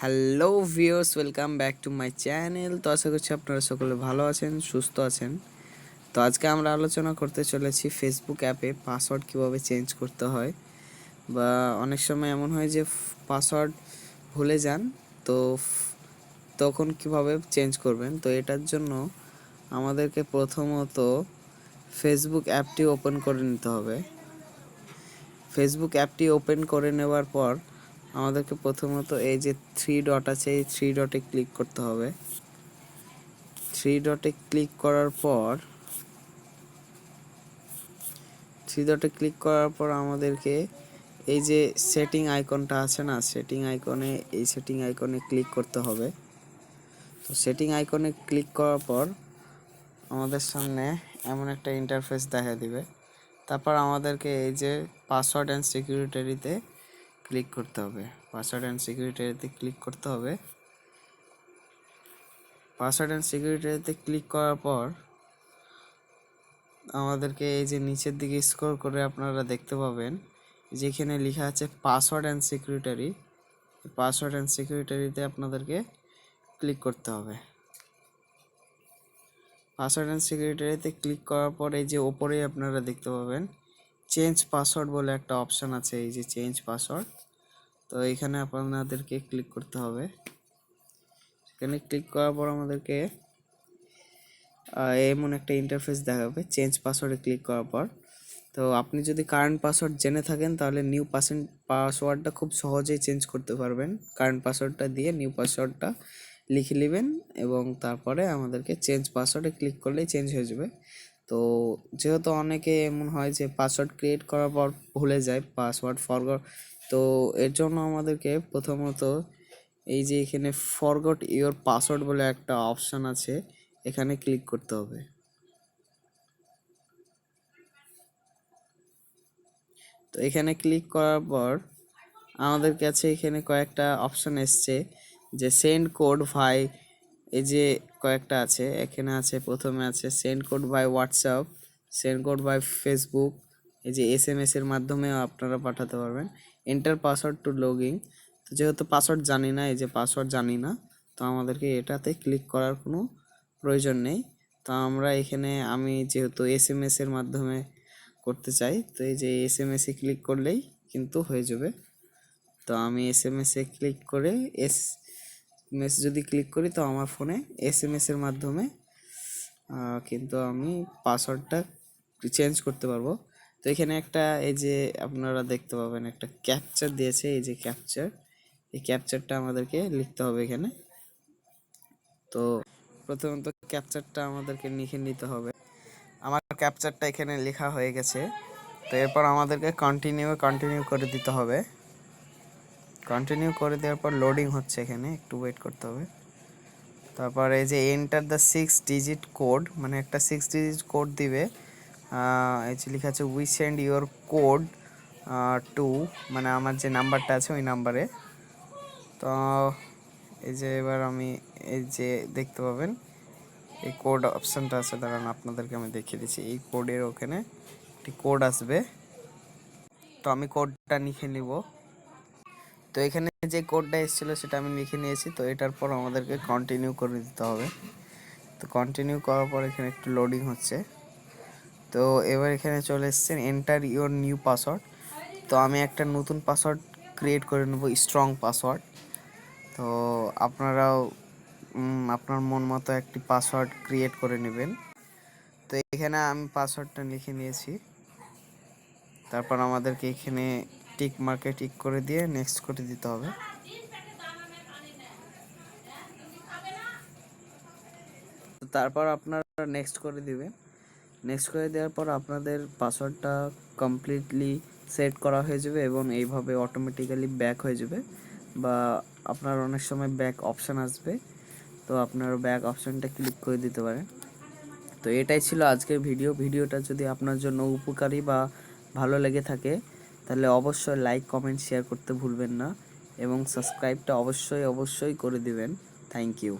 Hello viewers, welcome back to my channel. তো আশা করছি আপনারা সকলে ভালো আছেন, সুস্থ আছেন। তো আজকে আমরা আলোচনা করতে চলেছি ফেসবুক অ্যাপে পাসওয়ার্ড কীভাবে চেঞ্জ করতে হয়, বা অনেক সময় এমন হয় যে পাসওয়ার্ড ভুলে যান, তো তখন কিভাবে চেঞ্জ করবেন। তো এটার জন্য আমাদেরকে প্রথমত ফেসবুক অ্যাপটি ওপেন করে নিতে হবে। ফেসবুক অ্যাপটি ওপেন করে নেওয়ার পর আমাদেরকে প্রথমত এই যে থ্রি ডট আছে, এই থ্রি ডটে ক্লিক করতে হবে। থ্রি ডটে ক্লিক করার পর আমাদেরকে এই যে সেটিং আইকনটা আছে না, সেটিং আইকনে ক্লিক করতে হবে। তো সেটিং আইকনে ক্লিক করার পর আমাদের সামনে এমন একটা ইন্টারফেস দেখা দিবে। তারপর আমাদেরকে এই যে পাসওয়ার্ড অ্যান্ড সিকিউরিটিতে ক্লিক করতে হবে। পাসওয়ার্ড অ্যান্ড সিকিউরিটিতে ক্লিক করার পর আমাদেরকে এই যে নিচের দিকে স্ক্রল করে আপনারা দেখতে পাবেন যেখানে লেখা আছে পাসওয়ার্ড অ্যান্ড সিকিউরিটিতে আপনাদেরকে ক্লিক করতে হবে। পাসওয়ার্ড অ্যান্ড সিকিউরিটিতে ক্লিক করার পর এই যে ওপরেই আপনারা দেখতে পাবেন চেঞ্জ পাসওয়ার্ড বলে একটা অপশান আছে, এই যে চেঞ্জ পাসওয়ার্ড। তো এখানে আপনাদেরকে ক্লিক করতে হবে। এখানে ক্লিক করার পর আমাদেরকে এমন একটা ইন্টারফেস দেখাবে চেঞ্জ পাসওয়ার্ডে ক্লিক করার পর। তো আপনি যদি কারেন্ট পাসওয়ার্ড জেনে থাকেন তাহলে নিউ পাসওয়ার্ডটা খুব সহজেই চেঞ্জ করতে পারবেন। কারেন্ট পাসওয়ার্ডটা দিয়ে নিউ পাসওয়ার্ডটা লিখে নেবেন এবং তারপরে আমাদেরকে চেঞ্জ পাসওয়ার্ডে ক্লিক করলেই চেঞ্জ হয়ে যাবে। তো যেহেতু অনেকে এমন হয় যে পাসওয়ার্ড ক্রিয়েট করার পর ভুলে যায়, পাসওয়ার্ড ফরগট, তো এর জন্য আমাদেরকে প্রথমত এই যে এখানে ফরগট ইওর পাসওয়ার্ড বলে একটা অপশান আছে, এখানে ক্লিক করতে হবে। তো এখানে ক্লিক করার পর আমাদের কাছে এখানে কয়েকটা অপশান এসছে যে সেন্ড কোড ভাই, এই যে কয়েকটা আছে, এখানে আছে প্রথমে আছে send code by WhatsApp, send code by Facebook, এই যে SMS এর মাধ্যমেও আপনারা পাঠাতে পারবেন। এন্টার পাসওয়ার্ড টু লগইন, তো যেহেতু পাসওয়ার্ড জানি না, এই যে পাসওয়ার্ড জানি না, তো আমাদেরকে এটাতে ক্লিক করার কোনো প্রয়োজন নেই। তো আমরা এখানে আমি যেহেতু SMS এর মাধ্যমে করতে চাই, তো এই যে SMS এ ক্লিক করলেই কিন্তু হয়ে যাবে। তো আমি SMS এ ক্লিক করে SMS যদি ক্লিক করি তো আমার ফোনে SMS এর মাধ্যমে কিন্তু আমি পাসওয়ার্ডটা চেঞ্জ করতে পারবো। তো এখানে একটা এই যে আপনারা দেখতে পাবেন একটা ক্যাপচার দিয়েছে, এই যে এই ক্যাপচারটা আমাদেরকে লিখতে হবে এখানে। তো প্রথমত ক্যাপচারটা আমাদেরকে লিখে নিতে হবে। আমার ক্যাপচারটা এখানে লেখা হয়ে গেছে। তো এরপর আমাদেরকে কন্টিনিউ করে দিতে হবে। কন্টিনিউ করে দেওয়ার পর লোডিং হচ্ছে, এখানে একটু ওয়েট করতে হবে। তারপর এই যে এন্টার দ্য 6 ডিজিট কোড, মানে একটা 6 ডিজিট কোড দিবে। এই যে লেখা আছে we send your code to, মানে আমার যে নাম্বারটা আছে ওই নাম্বারে। তো এই যে এবার আমি এই যে দেখতে পাবেন এই কোড অপশানটা আছে, দাঁড়ান আপনাদেরকে আমি দেখিয়ে দিচ্ছি। এই কোডের ওখানে একটি কোড আসবে, তো আমি কোডটা লিখে নিব। তো এখানে যে কোডটা এসেছিলো সেটা আমি লিখে নিয়েছি। তো এটার পর আমাদেরকে কন্টিনিউ করে দিতে হবে। তো কন্টিনিউ করার পর এখানে একটু লোডিং হচ্ছে। তো এবার এখানে চলে এসছে এন্টার ইওর নিউ পাসওয়ার্ড। তো আমি একটা নতুন পাসওয়ার্ড ক্রিয়েট করে নেব, স্ট্রং পাসওয়ার্ড। তো আপনারাও আপনার মন মতো একটি পাসওয়ার্ড ক্রিয়েট করে নেবেন। তো এখানে আমি পাসওয়ার্ডটা লিখে নিয়েছি। তারপর আমাদেরকে এখানে টিক মার্কে টিক করে দিয়ে নেক্সট করে দিতে হবে। তারপর আপনারা নেক্সট করে দিবেন। নেক্সট করে দেওয়ার পর আপনাদের পাসওয়ার্ডটা কমপ্লিটলি সেট করা হয়ে যাবে এবং এইভাবে অটোমেটিক্যালি ব্যাক হয়ে যাবে, বা আপনার অনেক সময় ব্যাক অপশান আসবে, তো আপনার ব্যাক অপশানটা ক্লিক করে দিতে পারেন। তো এটাই ছিল আজকের ভিডিওটা যদি আপনার জন্য উপকারী বা ভালো লেগে থাকে তাহলে অবশ্যই লাইক কমেন্ট শেয়ার করতে ভুলবেন না এবং সাবস্ক্রাইবটা অবশ্যই করে দিবেন। Thank you.